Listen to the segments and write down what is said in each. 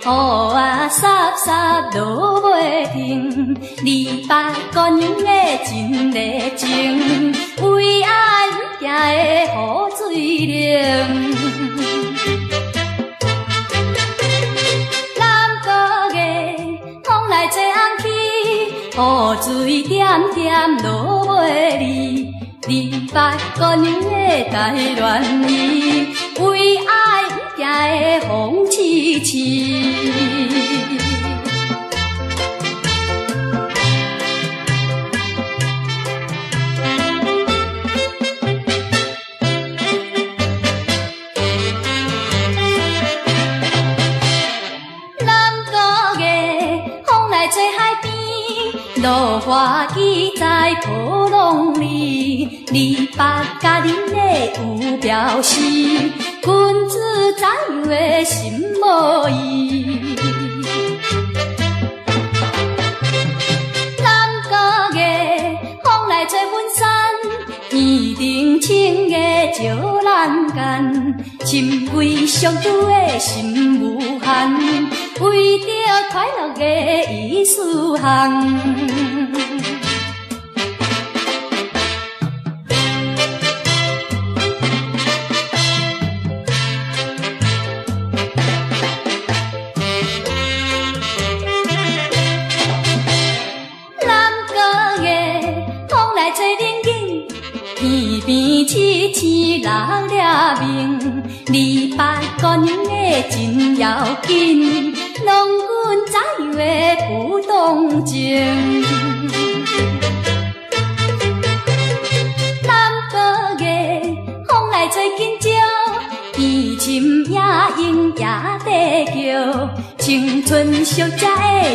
雨啊霎霎落袂停，28个人的真热情，为爱行的雨水灵。南国月，风来坐红起，雨水点点落袂离。28个人的台恋意，为爱行的风凄凄。南国月，风来坐海边，落花枝在波浪里。28家人的有表示，君子怎样的心无异。南国月，风来吹阮伞，圆顶青叶照人间，深闺相拄的心无限，为着快乐的意思行。边边凄凄落了明，28个人的真要紧，郎君怎样的不动情？南国月，风来吹紧招，伊深夜莺也地叫，青春小姐的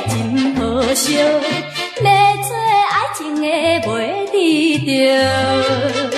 真好笑，要做爱情的袂得着。